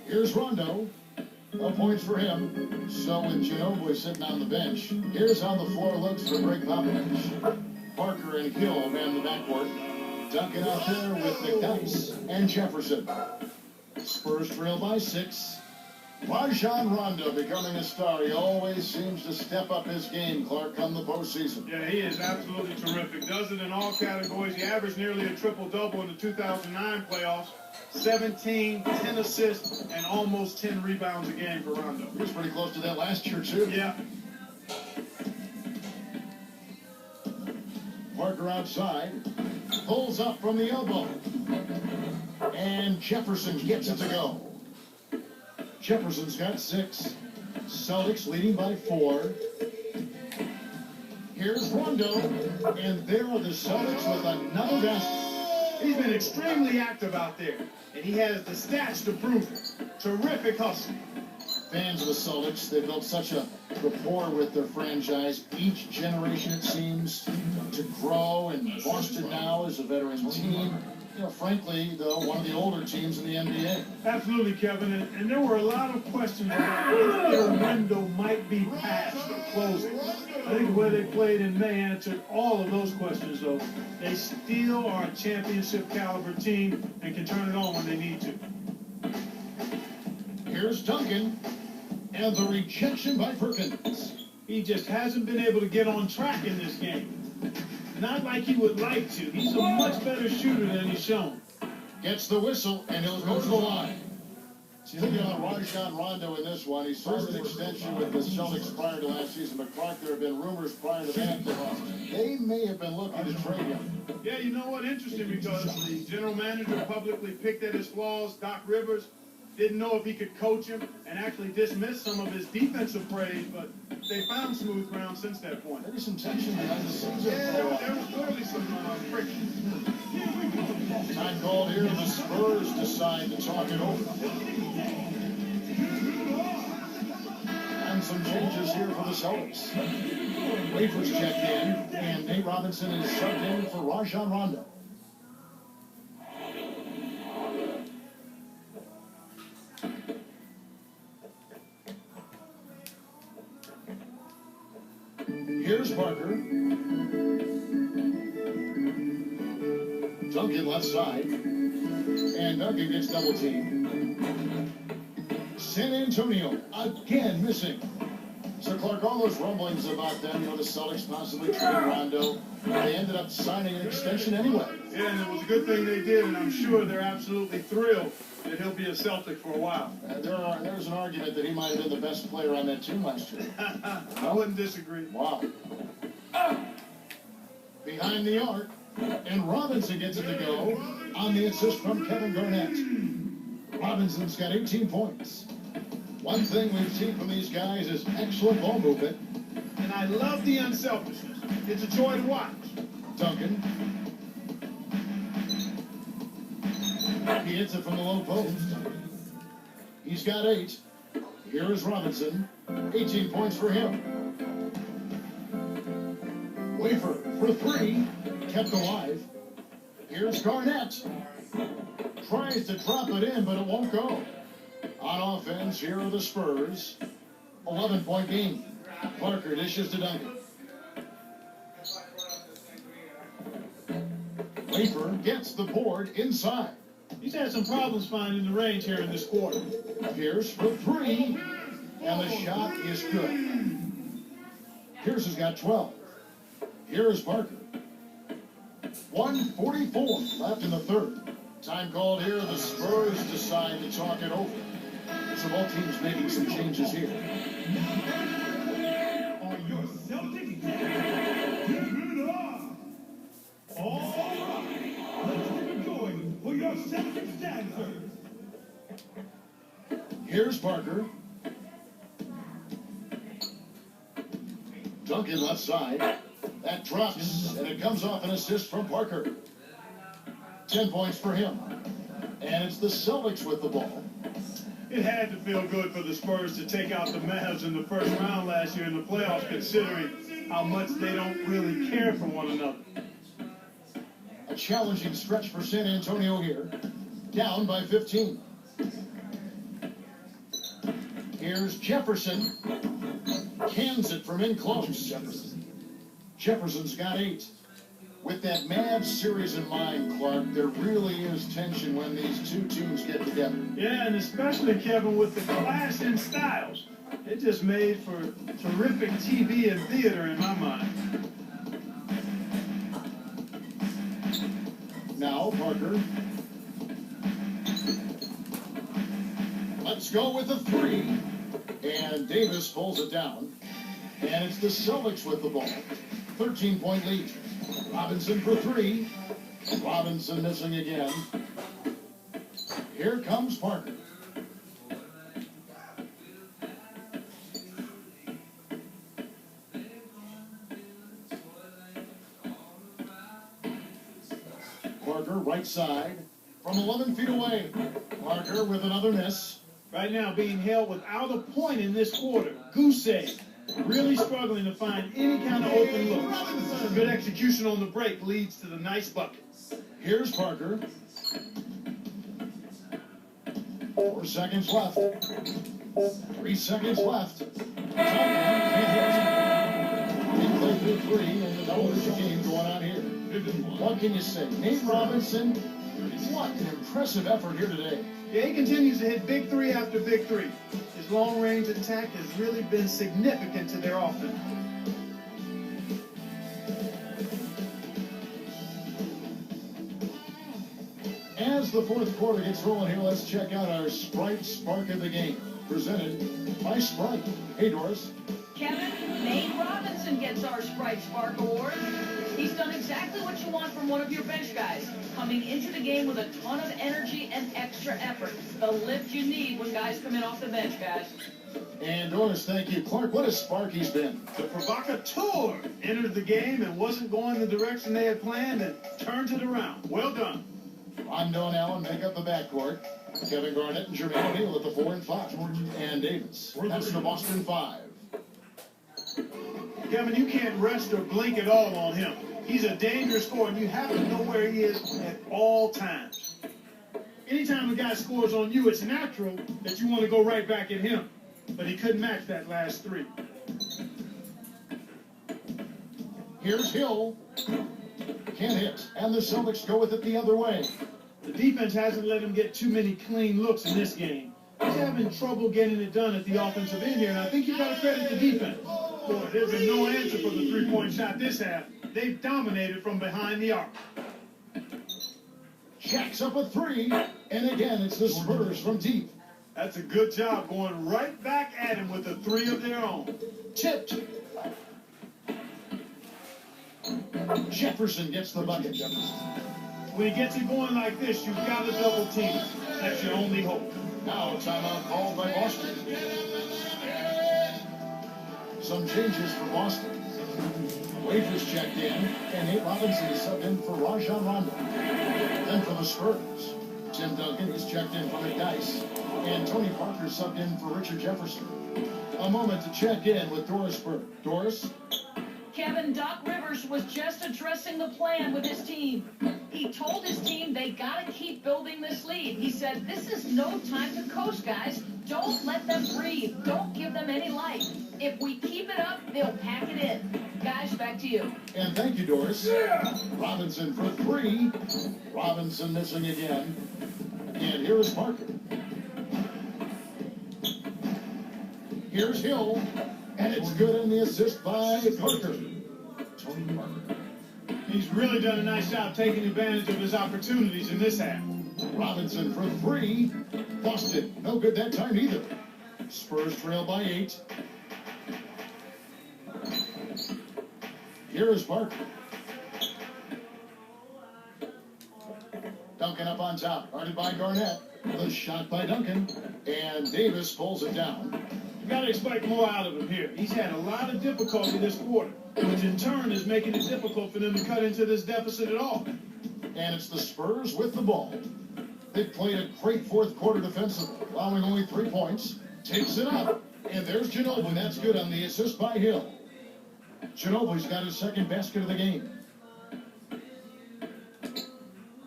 Here's Rondo. No points for him. So with Ginobili sitting on the bench, here's how the floor looks for Greg Popovich. Parker and Hill ran the backcourt. Duncan out there with McDyess and Jefferson. Spurs trail by 6. Rajon Rondo becoming a star. He always seems to step up his game, Clark, come the postseason. Yeah, he is absolutely terrific. Does it in all categories. He averaged nearly a triple-double in the 2009 playoffs. 17, 10 assists, and almost 10 rebounds a game for Rondo. He was pretty close to that last year, too. Yeah. Parker outside. Pulls up from the elbow. And Jefferson gets it to go. Jefferson's got 6. Celtics leading by 4. Here's Rondo. And there are the Celtics with another basket. He's been extremely active out there, and he has the stats to prove it. Terrific hustle. Fans of the Celtics, they built such a rapport with their franchise. Each generation, it seems, to grow, and Boston now is a veteran team. You know, frankly, though, one of the older teams in the NBA. Absolutely, Kevin. And there were a lot of questions about if their window might be past or closing. I think the way they played in May answered all of those questions, though. They still are a championship caliber team and can turn it on when they need to. Here's Duncan. And the rejection by Perkins. He just hasn't been able to get on track in this game. Not like he would like to. He's a much better shooter than he's shown. Gets the whistle, and he'll go to the line. So you're looking at Rajon Rondo in this one. He served an extension with the Celtics prior to last season, but Clark, there have been rumors prior to that they may have been looking to trade him. Yeah, you know what? Interesting, because the general manager publicly picked at his flaws. Doc Rivers didn't know if he could coach him and actually dismiss some of his defensive praise, but they found smooth ground since that point. Maybe some tension behind the scenes. Yeah, there was clearly some friction. Time called here. The Spurs decide to talk it over. And some changes here for the Celtics. Wafer's checked in, and Nate Robinson is subbed in for Rajon Rondo. Here's Parker. Duncan left side. And Duncan gets double teamed. San Antonio again missing. So Clark, all those rumblings about them, you know, the Celtics possibly trading Rondo, they ended up signing an extension anyway. Yeah, and it was a good thing they did, and I'm sure they're absolutely thrilled that he'll be a Celtic for a while. There's an argument that he might have been the best player on that team last year. I wouldn't disagree. Wow. Behind the arc, and Robinson gets it to go on the assist from Kevin Garnett. Robinson's got 18 points. One thing we've seen from these guys is excellent ball movement. And I love the unselfishness. It's a joy to watch. Duncan. He hits it from the low post. He's got 8. Here is Robinson. 18 points for him. Wafer for 3. Kept alive. Here's Garnett. Tries to drop it in, but it won't go. On offense, here are the Spurs. 11-point game. Parker dishes to Duncan. Wafer gets the board inside. He's had some problems finding the range here in this quarter. Pierce for 3. And the shot is good. Pierce has got 12. Here is Parker. 1:44 left in the third. Time called here. The Spurs decide to talk it over. So both teams making some changes here. Are your Celtics give it up? All right, let's get it going for your Celtics dancers. Here's Parker. Duncan left side. That drops, and it comes off an assist from Parker. 10 points for him. And it's the Celtics with the ball. It had to feel good for the Spurs to take out the Mavs in the first round last year in the playoffs, considering how much they don't really care for one another. A challenging stretch for San Antonio here. Down by 15. Here's Jefferson. Cans it from in close. Jefferson's got 8. With that Mavs series in mind, Clark, there really is tension when these two teams get together. Yeah, and especially, Kevin, with the clash in styles. It just made for terrific TV and theater in my mind. Now, Parker. Let's go with a 3. And Davis pulls it down. And it's the Celtics with the ball. 13-point lead. Robinson for 3. Robinson missing again. Here comes Parker. Parker, right side, from 11 feet away. Parker with another miss. Right now being held without a point in this quarter. Goose egg. Really struggling to find any kind of open look. Some good execution on the break leads to the nice bucket. Here's Parker. 4 seconds left. 3 seconds left. He played through 3, and the double-digit game going on here. What can you say? Nate Robinson, what an impressive effort here today. Yeah, he continues to hit big 3 after big 3. His long-range attack has really been significant to their offense. As the fourth quarter gets rolling here, let's check out our Sprite Spark of the Game, presented by Sprite. Hey, Doris. Kevin, Nate Robinson gets our Sprite Spark Award. He's done exactly what you want from one of your bench guys, coming into the game with a ton of energy and extra effort. The lift you need when guys come in off the bench, guys. And Doris, thank you. Clark, what a spark he's been. The provocateur entered the game and wasn't going the direction they had planned and turned it around. Well done. Rondo and Allen make up the backcourt. Kevin Garnett and Jermaine O'Neal at the 4 and 5. And Davis. That's the Boston 5. Kevin, you can't rest or blink at all on him. He's a dangerous scorer, and you have to know where he is at all times. Anytime a guy scores on you, it's natural that you want to go right back at him. But he couldn't match that last 3. Here's Hill. Can't hit. And the Celtics go with it the other way. The defense hasn't let him get too many clean looks in this game. He's having trouble getting it done at the offensive end here, and I think you've got to credit the defense. Boy, there's been no answer for the 3-point shot this half. They've dominated from behind the arc. Jacks up a 3. And again, it's the Spurs from deep. That's a good job going right back at him with a 3 of their own. Tipped. Jefferson gets the bucket. When he gets it going like this, you've got to double team him. That's your only hope. Now timeout called by Boston. Some changes for Boston. Wafers checked in, and Nate Robinson is subbed in for Rajon Rondo. Then for the Spurs, Tim Duncan is checked in for McDyess, and Tony Parker subbed in for Richard Jefferson. A moment to check in with Doris Burke. Doris? Kevin, Doc Rivers was just addressing the plan with his team. He told his team they got to keep building this lead. He said, this is no time to coast, guys. Don't let them breathe. Don't give them any life. If we keep it up, they'll pack it in. Guys, back to you. And thank you, Doris. Yeah. Robinson for 3. Robinson missing again. And here is Parker. Here's Hill. And it's good in the assist by Parker. Tony Parker. He's really done a nice job taking advantage of his opportunities in this half. Robinson for 3. Boston, no good that time either. Spurs trail by 8. Here is Parker. Duncan up on top, guarded by Garnett. The shot by Duncan. And Davis pulls it down. You got to expect more out of him here. He's had a lot of difficulty this quarter, which in turn is making it difficult for them to cut into this deficit at all. And it's the Spurs with the ball. They've played a great fourth quarter defensively, allowing only 3 points. Takes it up. And there's Ginobili. That's good on the assist by Hill. Ginobili's got his second basket of the game.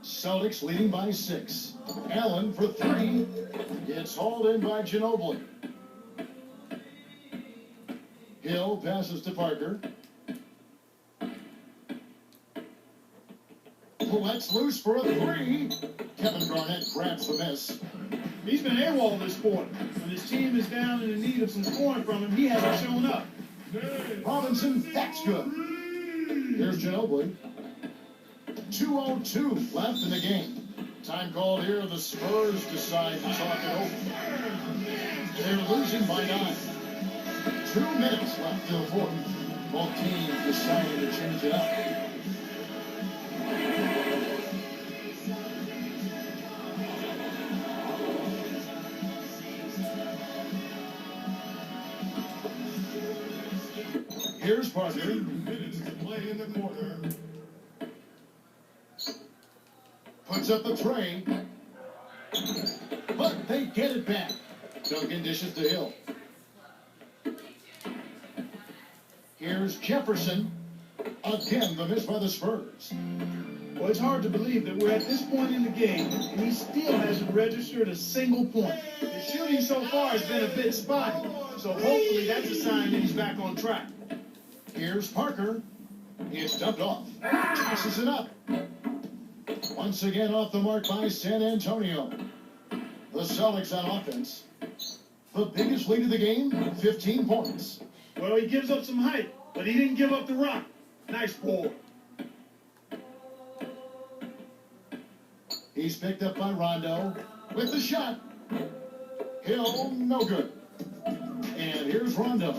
Celtics leading by 6. Allen for 3. It's hauled in by Ginobili. Hill passes to Parker. Lets loose for a three. Kevin Garnett grabs the miss. He's been AWOL this quarter. When his team is down and in need of some scoring from him, he hasn't shown up. Robinson, that's good. Here's Ginobili. 2:02 left in the game. Time called here. The Spurs decide to talk it over. They're losing by 9. 2 minutes left in the fourth. Both teams deciding to change it up. Here's Parker. 2 minutes to play in the quarter. Puts up the tray. But they get it back. Duncan dishes to Hill. Here's Jefferson. Again, the miss by the Spurs. Well, it's hard to believe that we're at this point in the game, and he still hasn't registered a single point. His shooting so far has been a bit spotty, so hopefully that's a sign that he's back on track. Here's Parker. It's dumped off. Tosses it up. Once again off the mark by San Antonio. The Celtics on offense. The biggest lead of the game, 15 points. Well, he gives up some height, but he didn't give up the rock. Nice ball. He's picked up by Rondo with the shot. Hill, no good. And here's Rondo.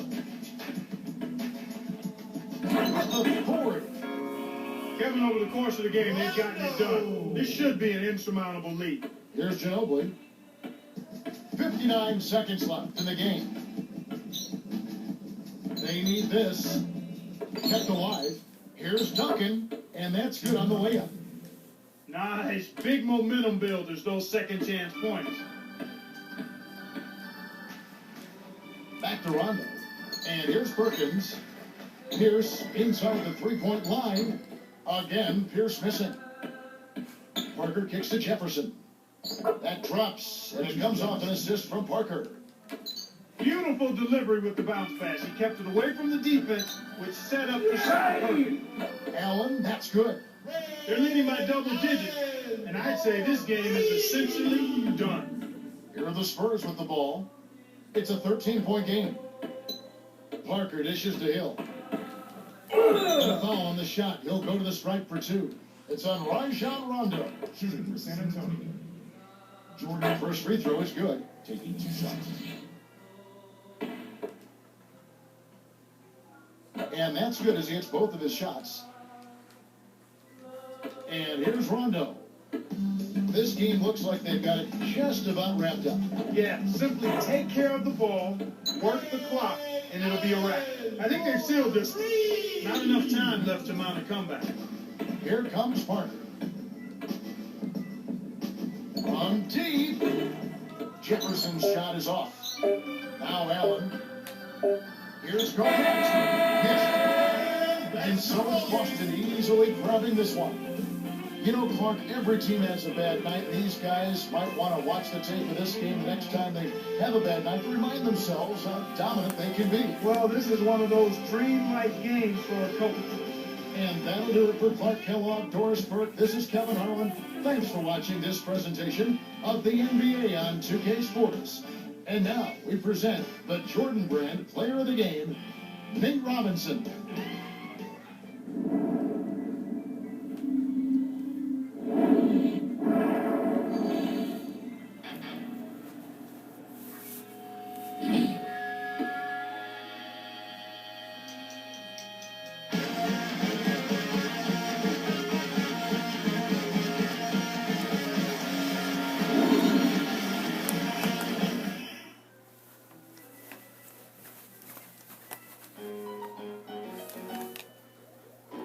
The board. Kevin, over the course of the game, they've gotten it done. This should be an insurmountable lead. Here's Ginobili. 59 seconds left in the game. They need this. Kept alive. Here's Duncan, and that's good on the layup. Nice. Big momentum builders, those second chance points. Back to Rondo. And here's Perkins. Pierce inside the three-point line. Again, Pierce missing. Parker kicks to Jefferson. That drops, and it comes off an assist from Parker. Beautiful delivery with the bounce pass. He kept it away from the defense, which set up the shot perfect. Allen, that's good. They're leading by double digits, and I'd say this game is essentially done. Here are the Spurs with the ball. It's a 13-point game. Parker dishes to Hill. And a foul on the shot. He'll go to the stripe for 2. It's on Rajon Rondo. Shooting for San Antonio. Jordan, first free throw is good. Taking 2 shots. And that's good as he hits both of his shots. And here's Rondo. This game looks like they've got it just about wrapped up. Yeah, simply take care of the ball, work the clock, and it'll be a wrap. I think they've sealed this one. Not enough time left to mount a comeback. Here comes Parker. From deep. Jefferson's shot is off. Now Allen. Here's Garnett. Yes. And so is Boston easily grabbing this one. You know, Clark, every team has a bad night. These guys might want to watch the tape of this game the next time they have a bad night to remind themselves how dominant they can be. Well, this is one of those dream-like games for a coach. And that'll do it for Clark Kellogg, Doris Burke. This is Kevin Harlan. Thanks for watching this presentation of the NBA on 2K Sports. And now we present the Jordan Brand Player of the Game, Nate Robinson.